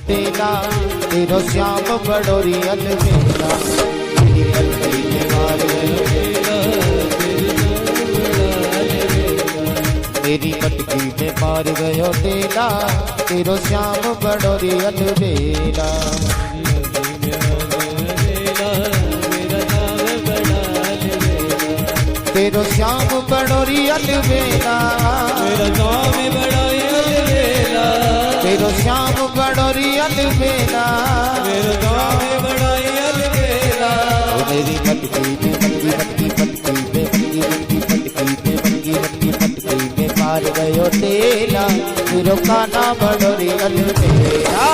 तेरा तेरो श्याम बड़ोरी अलबेला तेरी पटकी में मार गयो तेरी पटकी में मार गयो तेरा तेरो श्याम बड़ोरी अलबेला तेरो श्याम बड़ोरी अलबेला तेरो श्याम बड़ोरी अलबेला मेरी पटकी में पटकी में मार गयो तेला तेरो खाना बड़ोरी अलबेला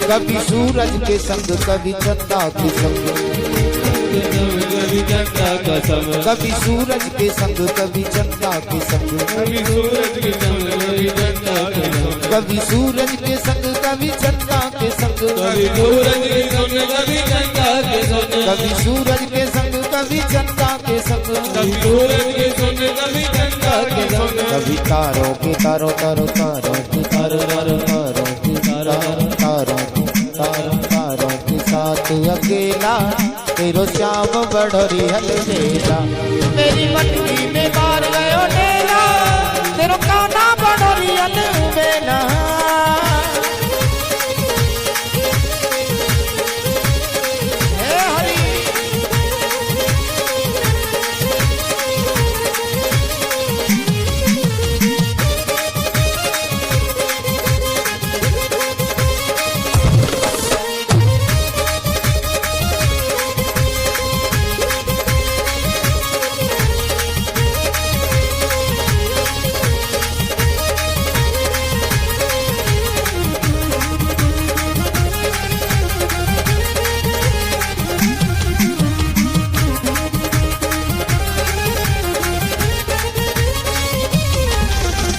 कभी सूरज के संग कभी चंदा के संग कभी चंदा का संग कभी सूरज के संग कभी चंदा के संग कभी सूरज के संग कभी चंदा के संग कभी सूरज के संग कभी चंदा के संग कभी सूरज के संग कभी चंदा के संग कभी सूरज के संग कभी चंदा के संग कभी सूरज के संग कभी चंदा के संग कभी तारों के तारों तारों तारों के तारों तारों तारों के तारों तारों तारों के साथ अकेला तेरो श्याम बड़ोरी अलबेला मेरी पटकी में मार गयो तेरा तेरो काना बड़ोरी अलबेला हे हरि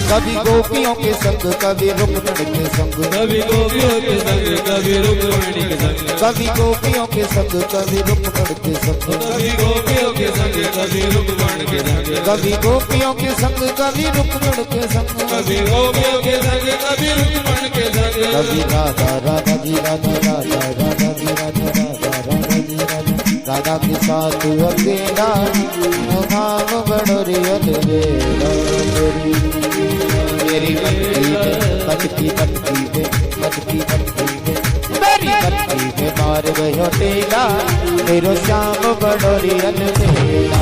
कभी गोपियों के संग कभी रुक्मणी के संग कभी गोपियों के संग कभी रुक्मणी के संग कभी गोपियों के संग कभी रुक्मणी के संग कभी गोपियों के संग कभी रुक्मणी के संग कभी गोपियों के संग कभी रुक्मणी के संग कभी गोपियों के संग कभी रुक्मणी के संग कभी राधा राधा जी राधा राधा राधा जी राधा राधा राधा जी राधा राधा के साथ अकेला नाम बड़ोरी अलबेला मेरी पटकी मेरी पटकी में मार गयो तेला तेरो श्याम बड़ोरी अलबेला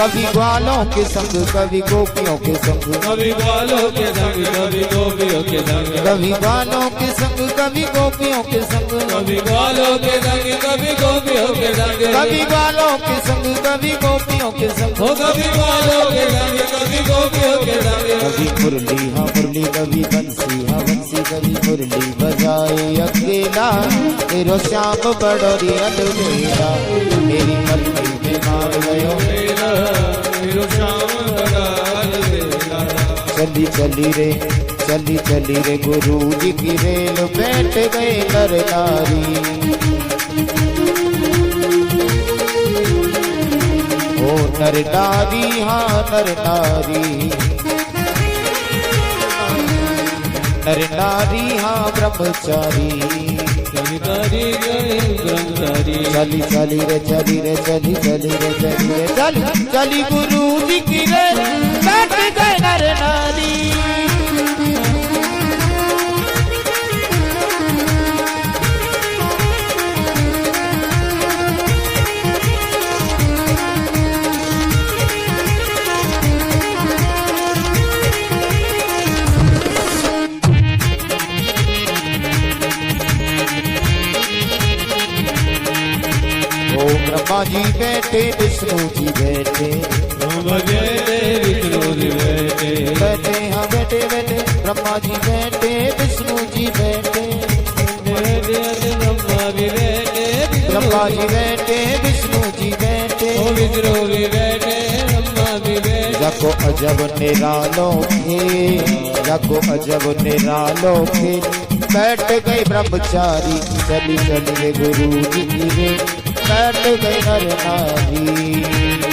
कभी ग्वालों के संग कभी गोपियों के संग कभी ग्वालों के संग कभी गोपियों के संग कभी ग्वालों के संग कभी गोपियों के संग कभी ग्वालों के संग कभी गोपियों के संग कभी ग्वालों के संग कभी गोपियों के संग कभी ग्वालों के संग कभी गोपियों के संग कभी मुरली हाँ मुरली कभी बंसी हाँ बंसी कभी मुरली बजाए अकेला तेरो श्याम बड़ोरी अलबेला मेरी पटकी में मार गयो तेरो श्याम अलबेला चली चली रे गुरु जी की रेल बैठ गए नर नारी ओ नर नारी हाँ नर नारी हाँ ब्रह्मचारी ब्रह्मचारी चली चली रे चली रे चली चली रे चली रे चली चली गुरु जी की रे बैठ गए नर नारी ब्रह्मा जी बैठे विष्णु जी बैठे विष्णु जी बैठे बैठे हाँ बैठे बैठे ब्रह्मा जी बैठे विष्णु जी बैठे ब्रह्मा भी बैठे ब्रह्मा जी बैठे विष्णु जी बैठे विष्णु भी बैठे ब्रह्मा भी बैठे जाको अजब निरालों के जाको अजब निरालों के बैठ गए ब्रह्मचारी चली चली रे गुरु जी की रे बैठ गए नर नारी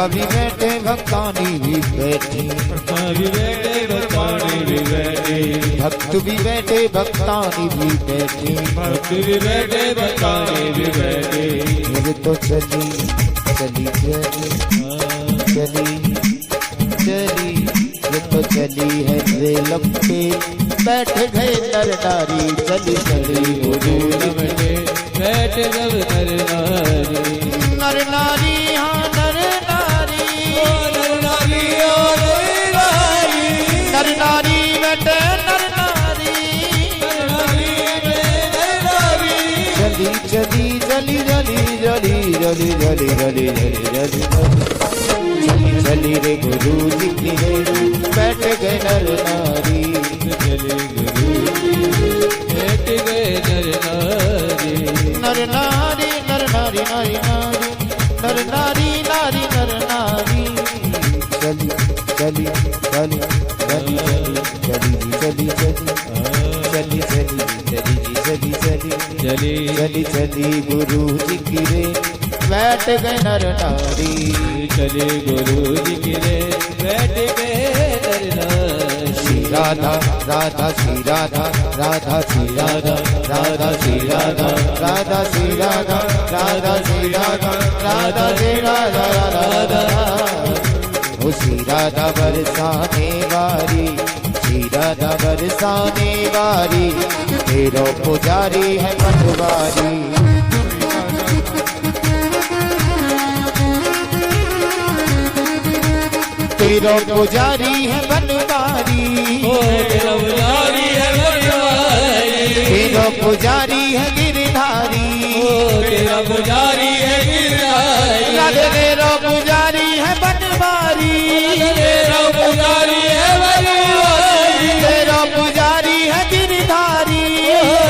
भी बैठे भक्तानी भी बैठी भी बैठे भक्तानी भी बैठे भक्त भी बैठे भक्तानी भी बैठी भक्त भी बैठे भक्तानी भी बैठे मेरे तो चली चली चली चली चली ये तो चली है रेलम पे बैठ गए नर नारी चली चली गुरु बैठे बैठ गए नर नारी हाँ नर नर नारी बैठे नर नारी चली चली चली चली चली चली चली चली चली चली चली रे गुरु जी की रे बैठ गए नर नारी चले गुरु बैठ गए नर नारी नर नारी नारी नारी नर नारी नारी नर नारी चली चली चली चली चली चली चली चली चली चली चली चली चली गुरु जी की रे बैठ गए नर नारी चले गुरु जी की रे बैठ गए नर नारी श्री राधा राधा श्री राधा राधा श्री राधा राधा श्री राधा राधा श्री राधा राधा श्री राधा राधा श्री राधा राधा ओ श्री राधा बरसाने वाली श्री राधा बरसाने वाली तेरो पुजारी है पटवारी तेरो पुजारी है बनवारी तेरा पुजारी है बनवारी तेरो पुजारी है गिरधारी तेरा पुजारी है गिरधारी तेरो पुजारी है बनवारी तेरा पुजारी है बनवारी तेरो पुजारी है गिरधारी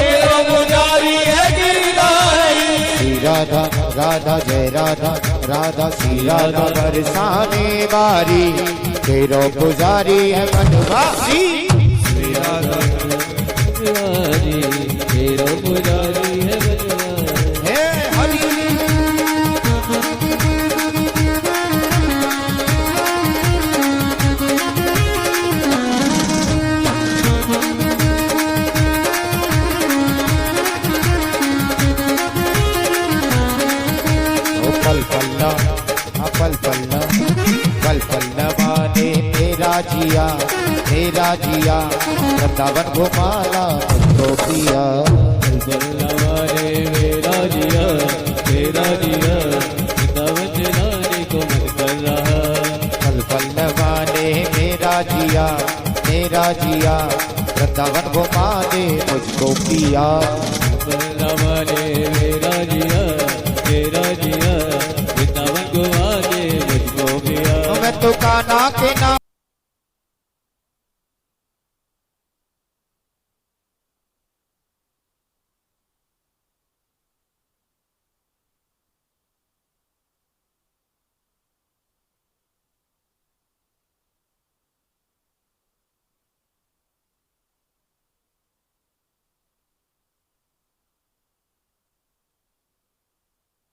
तेरा पुजारी है गिरधारी श्री राधा राधा जय राधा राधा श्री राधा बरसाने वाली तेरो पुजारी है बनवारी श्री राधा पुजारी तेरा पुजारी है बनवारी हे हरि पल पल्ला पल पल्ला पल पल्लवा ने मेरा जिया वृंदावन घुमाना मुझको पिया बल्लवारे मेरा जिया वृंदावन चलाने को मन कर रहा पल पल्लवा ने मेरा जिया वृंदावन घुमा दे मुझको पिया बल्लवारे मेरा जिया वृंदावन घुमा दे मुझको पिया तो कान्हा के नाम